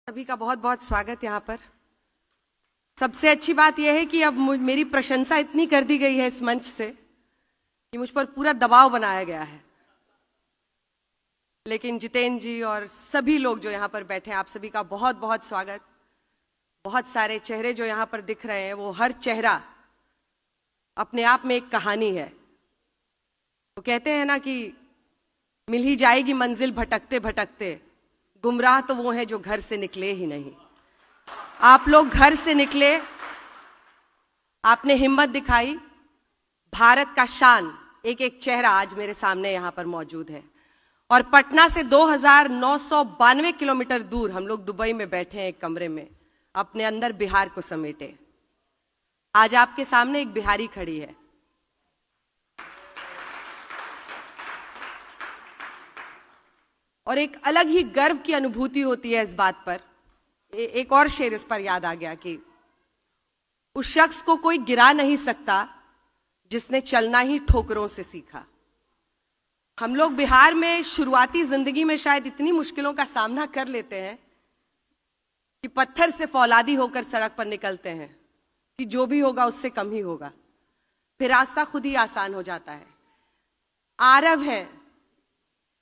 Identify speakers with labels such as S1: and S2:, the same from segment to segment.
S1: सभी का बहुत बहुत स्वागत यहाँ पर। सबसे अच्छी बात यह है कि अब मेरी प्रशंसा इतनी कर दी गई है इस मंच से कि मुझ पर पूरा दबाव बनाया गया है। लेकिन जितेंद्र जी और सभी लोग जो यहाँ पर बैठे हैं, आप सभी का बहुत बहुत स्वागत। बहुत सारे चेहरे जो यहाँ पर दिख रहे हैं, वो हर चेहरा अपने आप में एक कहानी है। तो कहते हैं ना कि मिल ही जाएगी मंजिल भटकते भटकते, गुमराह तो वो है जो घर से निकले ही नहीं। आप लोग घर से निकले, आपने हिम्मत दिखाई। भारत का शान एक एक चेहरा आज मेरे सामने यहां पर मौजूद है। और पटना से 2992 किलोमीटर दूर हम लोग दुबई में बैठे हैं एक कमरे में, अपने अंदर बिहार को समेटे। आज आपके सामने एक बिहारी खड़ी है। और एक अलग ही गर्व की अनुभूति होती है इस बात पर। एक और शेर इस पर याद आ गया कि उस शख्स को कोई गिरा नहीं सकता जिसने चलना ही ठोकरों से सीखा। हम लोग बिहार में शुरुआती जिंदगी में शायद इतनी मुश्किलों का सामना कर लेते हैं कि पत्थर से फौलादी होकर सड़क पर निकलते हैं कि जो भी होगा उससे कम ही होगा, फिर रास्ता खुद ही आसान हो जाता है। आरव है,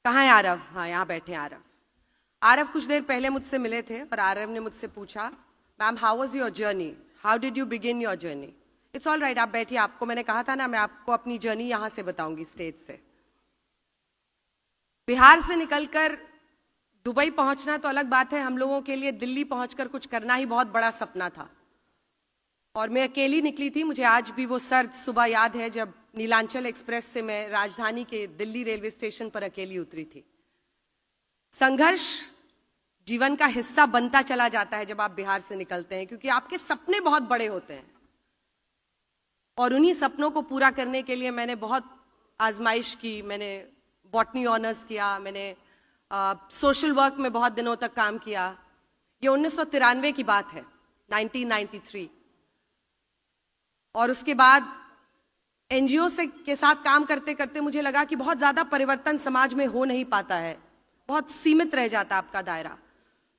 S1: कहाँ है आरव? हाँ, यहाँ बैठे हैं आरव। आरव कुछ देर पहले मुझसे मिले थे और आरव ने मुझसे पूछा, ma'am how was your journey, how did you begin your journey? It's all right, आप बैठिए। आपको मैंने कहा था ना, मैं आपको अपनी जर्नी यहां से बताऊंगी, स्टेज से। बिहार से निकलकर दुबई पहुंचना तो अलग बात है, हम लोगों के लिए दिल्ली पहुंचकर कुछ करना ही बहुत बड़ा सपना था। और मैं अकेली निकली थी। मुझे आज भी वो सर्द सुबह याद है जब नीलांचल एक्सप्रेस से मैं राजधानी के दिल्ली रेलवे स्टेशन पर अकेली उतरी थी। संघर्ष जीवन का हिस्सा बनता चला जाता है जब आप बिहार से निकलते हैं, क्योंकि आपके सपने बहुत बड़े होते हैं। और उन्हीं सपनों को पूरा करने के लिए मैंने बहुत आजमाइश की। मैंने बॉटनी ऑनर्स किया, मैंने सोशल वर्क में बहुत दिनों तक काम किया। ये 1993 की बात है, 1993। और उसके बाद एनजीओ से के साथ काम करते करते मुझे लगा कि बहुत ज्यादा परिवर्तन समाज में हो नहीं पाता है, बहुत सीमित रह जाता आपका दायरा।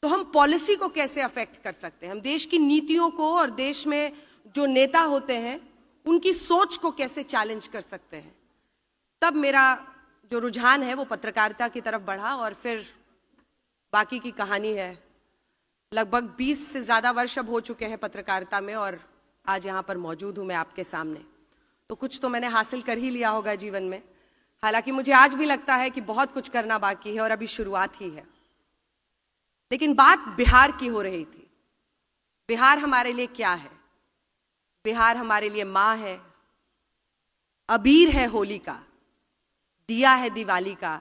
S1: तो हम पॉलिसी को कैसे अफेक्ट कर सकते हैं, हम देश की नीतियों को और देश में जो नेता होते हैं उनकी सोच को कैसे चैलेंज कर सकते हैं। तब मेरा जो रुझान है वो पत्रकारिता की तरफ बढ़ा और फिर बाकी की कहानी है। लगभग 20 से ज्यादा वर्ष अब हो चुके हैं पत्रकारिता में और आज यहाँ पर मौजूद हूं मैं आपके सामने। तो कुछ तो मैंने हासिल कर ही लिया होगा जीवन में, हालांकि मुझे आज भी लगता है कि बहुत कुछ करना बाकी है और अभी शुरुआत ही है। लेकिन बात बिहार की हो रही थी। बिहार हमारे लिए क्या है? बिहार हमारे लिए माँ है, अबीर है होली का, दिया है दिवाली का,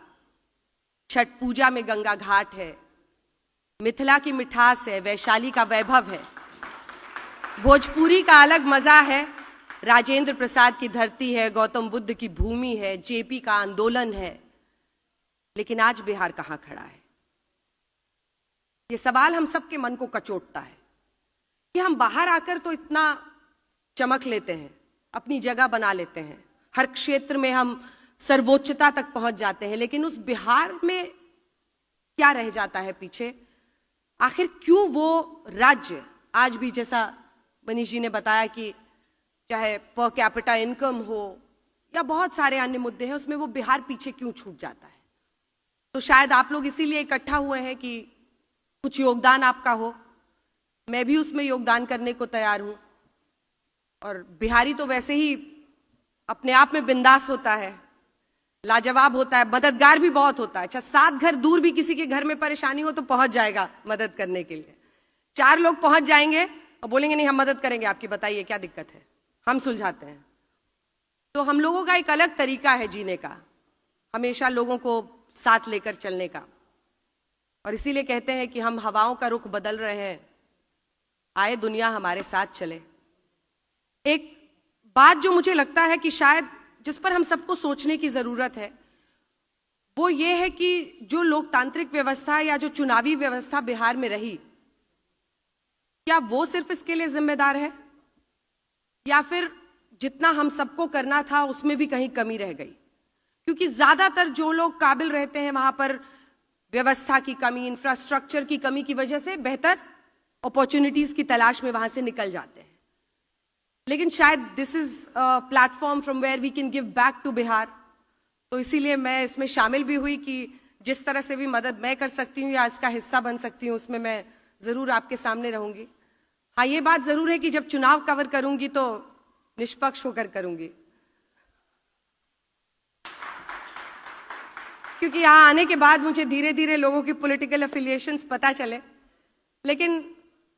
S1: छठ पूजा में गंगा घाट है, मिथिला की मिठास है, वैशाली का वैभव है, भोजपुरी का अलग मजा है, राजेंद्र प्रसाद की धरती है, गौतम बुद्ध की भूमि है, जेपी का आंदोलन है। लेकिन आज बिहार कहां खड़ा है? ये सवाल हम सबके मन को कचोटता है कि हम बाहर आकर तो इतना चमक लेते हैं, अपनी जगह बना लेते हैं, हर क्षेत्र में हम सर्वोच्चता तक पहुंच जाते हैं, लेकिन उस बिहार में क्या रह जाता है पीछे? आखिर क्यों वो राज्य आज भी, जैसा मनीष जी ने बताया कि चाहे पर कैपिटा इनकम हो या बहुत सारे अन्य मुद्दे हैं, उसमें वो बिहार पीछे क्यों छूट जाता है? तो शायद आप लोग इसीलिए इकट्ठा हुए हैं कि कुछ योगदान आपका हो। मैं भी उसमें योगदान करने को तैयार हूं। और बिहारी तो वैसे ही अपने आप में बिंदास होता है, लाजवाब होता है, मददगार भी बहुत होता है। अच्छा, 7 घर दूर भी किसी के घर में परेशानी हो तो पहुंच जाएगा मदद करने के लिए। 4 लोग पहुंच जाएंगे और बोलेंगे नहीं हम मदद करेंगे आपकी, बताइए क्या दिक्कत है, हम सुलझाते हैं। तो हम लोगों का एक अलग तरीका है जीने का, हमेशा लोगों को साथ लेकर चलने का। और इसीलिए कहते हैं कि हम हवाओं का रुख बदल रहे हैं, आए दुनिया हमारे साथ चले। एक बात जो मुझे लगता है कि शायद जिस पर हम सबको सोचने की जरूरत है, वो ये है कि जो लोकतांत्रिक व्यवस्था या जो चुनावी व्यवस्था बिहार में रही, क्या वो सिर्फ इसके लिए जिम्मेदार है या फिर जितना हम सबको करना था उसमें भी कहीं कमी रह गई? क्योंकि ज्यादातर जो लोग काबिल रहते हैं वहां पर व्यवस्था की कमी, इंफ्रास्ट्रक्चर की कमी की वजह से बेहतर अपॉर्चुनिटीज की तलाश में वहां से निकल जाते हैं। लेकिन शायद this is a platform from where we can give back to Bihar, तो इसीलिए मैं इसमें शामिल भी हुई कि जिस तरह से भी मदद मैं कर सकती हूँ या इसका हिस्सा बन सकती हूँ उसमें मैं जरूर आपके सामने रहूंगी। हाँ, ये बात जरूर है कि जब चुनाव कवर करूंगी तो निष्पक्ष होकर करूंगी, क्योंकि यहाँ आने के बाद मुझे धीरे धीरे लोगों की पॉलिटिकल एफिलिएशंस पता चले। लेकिन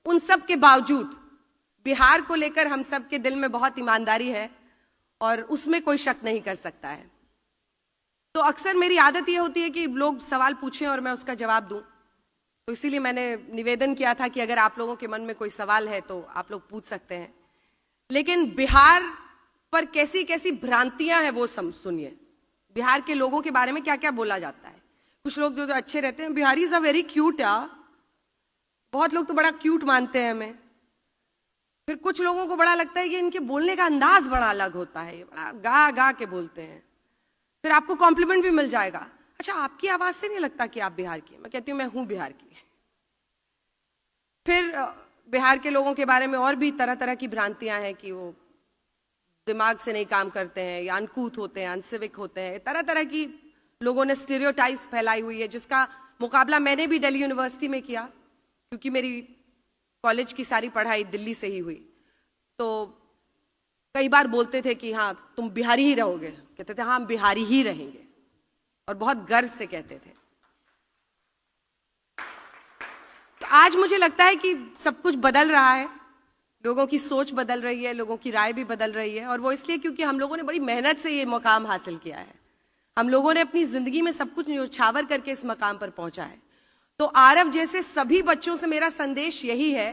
S1: उन सब के बावजूद बिहार को लेकर हम सब के दिल में बहुत ईमानदारी है और उसमें कोई शक नहीं कर सकता है। तो अक्सर मेरी आदत ये होती है कि लोग सवाल पूछें और मैं उसका जवाब दूं, तो इसीलिए मैंने निवेदन किया था कि अगर आप लोगों के मन में कोई सवाल है तो आप लोग पूछ सकते हैं। लेकिन बिहार पर कैसी कैसी भ्रांतियां हैं वो सुनिए। बिहार के लोगों के बारे में क्या क्या बोला जाता है। कुछ लोग जो अच्छे रहते हैं, Bihari is a very cute यार, बहुत लोग तो बड़ा क्यूट मानते हैं हमें। फिर कुछ लोगों को बड़ा लगता है कि इनके बोलने का अंदाज बड़ा अलग होता है, बड़ा गा गा के बोलते हैं। फिर आपको कॉम्प्लीमेंट भी मिल जाएगा, अच्छा आपकी आवाज से नहीं लगता कि आप बिहार की। मैं कहती हूँ मैं हूं बिहार की। फिर बिहार के लोगों के बारे में और भी तरह तरह की भ्रांतियां हैं कि वो दिमाग से नहीं काम करते हैं या अनकूथ होते हैं, अनसिविक होते हैं। तरह तरह की लोगों ने स्टीरियोटाइप्स फैलाई हुई है, जिसका मुकाबला मैंने भी दिल्ली यूनिवर्सिटी में किया, क्योंकि मेरी कॉलेज की सारी पढ़ाई दिल्ली से ही हुई। तो कई बार बोलते थे कि हाँ तुम बिहारी ही रहोगे, कहते थे हाँ हम बिहारी ही रहेंगे, और बहुत गर्व से कहते थे। तो आज मुझे लगता है कि सब कुछ बदल रहा है, लोगों की सोच बदल रही है, लोगों की राय भी बदल रही है, और वो इसलिए क्योंकि हम लोगों ने बड़ी मेहनत से ये मकाम हासिल किया है। हम लोगों ने अपनी जिंदगी में सब कुछ न्योछावर करके इस मकाम पर पहुंचा है। तो आरव जैसे सभी बच्चों से मेरा संदेश यही है,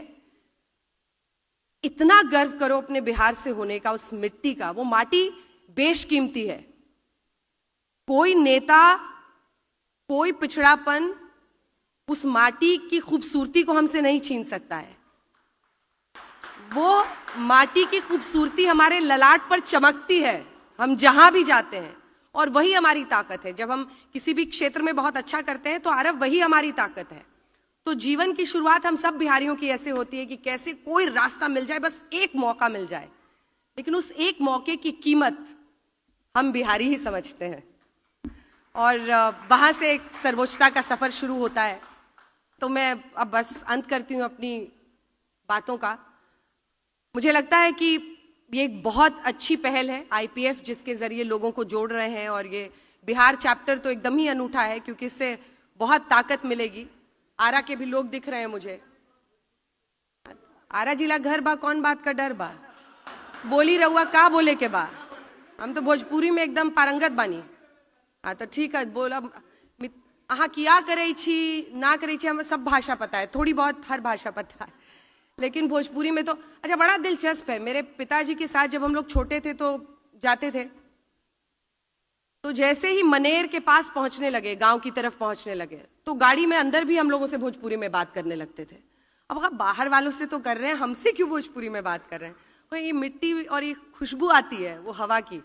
S1: इतना गर्व करो अपने बिहार से होने का, उस मिट्टी का। वो माटी बेशकीमती है। कोई नेता, कोई पिछड़ापन उस माटी की खूबसूरती को हमसे नहीं छीन सकता है। वो माटी की खूबसूरती हमारे ललाट पर चमकती है हम जहां भी जाते हैं, और वही हमारी ताकत है। जब हम किसी भी क्षेत्र में बहुत अच्छा करते हैं तो आरव वही हमारी ताकत है। तो जीवन की शुरुआत हम सब बिहारियों की ऐसे होती है कि कैसे कोई रास्ता मिल जाए, बस एक मौका मिल जाए, लेकिन उस एक मौके की कीमत हम बिहारी ही समझते हैं, और वहां से एक सर्वोच्चता का सफर शुरू होता है। तो मैं अब बस अंत करती हूँ अपनी बातों का। मुझे लगता है कि ये एक बहुत अच्छी पहल है आईपीएफ, जिसके जरिए लोगों को जोड़ रहे हैं, और ये बिहार चैप्टर तो एकदम ही अनूठा है, क्योंकि इससे बहुत ताकत मिलेगी। आरा के भी लोग दिख रहे हैं मुझे। आरा जिला घर बा, कौन बात का डर बा, बोली रहुआ का बोले के बा। हम तो भोजपुरी में एकदम पारंगत बानी। हाँ तो ठीक है, बोला अहाँ किया करे छी ना करे छी, हमें सब भाषा पता है, थोड़ी बहुत हर भाषा पता है, लेकिन भोजपुरी में तो अच्छा बड़ा दिलचस्प है। मेरे पिताजी के साथ जब हम लोग छोटे थे तो जाते थे, तो जैसे ही मनेर के पास पहुंचने लगे, गांव की तरफ पहुंचने लगे, तो गाड़ी में अंदर भी हम लोगों से भोजपुरी में बात करने लगते थे। अब अगर बाहर वालों से तो कर रहे हैं, हमसे क्यों भोजपुरी में बात कर रहे हैं। तो ये मिट्टी और ये खुशबू आती है वो हवा की,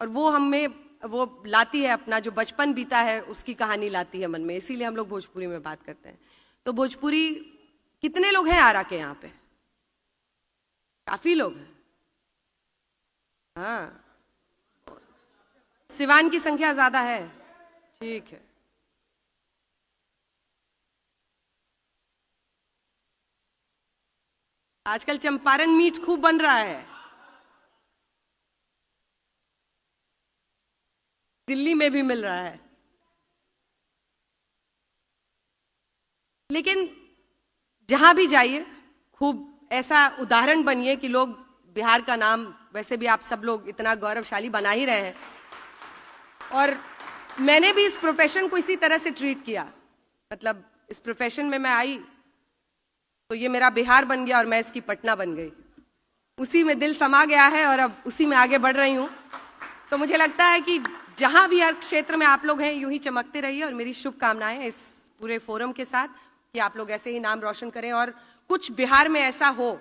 S1: और वो हमें वो लाती है अपना जो बचपन बीता है उसकी कहानी लाती है मन में, इसीलिए हम लोग भोजपुरी में बात करते हैं। तो भोजपुरी कितने लोग हैं आरा के यहाँ पे? काफी लोग हैं। हाँ, सिवान की संख्या ज्यादा है, ठीक है। आजकल चंपारण मीट खूब बन रहा है, दिल्ली में भी मिल रहा है। लेकिन जहां भी जाइए खूब ऐसा उदाहरण बनिए कि लोग बिहार का नाम, वैसे भी आप सब लोग इतना गौरवशाली बना ही रहे हैं, और मैंने भी इस प्रोफेशन को इसी तरह से ट्रीट किया। मतलब इस प्रोफेशन में मैं आई तो ये मेरा बिहार बन गया और मैं इसकी पटना बन गई, उसी में दिल समा गया है और अब उसी में आगे बढ़ रही हूँ। तो मुझे लगता है कि जहां भी हर क्षेत्र में आप लोग हैं यूं ही चमकते रहिए, और मेरी शुभकामनाएं इस पूरे फोरम के साथ कि आप लोग ऐसे ही नाम रोशन करें, और कुछ बिहार में ऐसा हो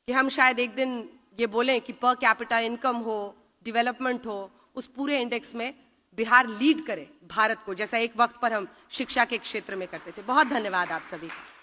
S1: कि हम शायद एक दिन ये बोलें कि पर कैपिटा इनकम हो, डेवलपमेंट हो, उस पूरे इंडेक्स में बिहार लीड करे भारत को, जैसा एक वक्त पर हम शिक्षा के क्षेत्र में करते थे। बहुत धन्यवाद आप सभी का।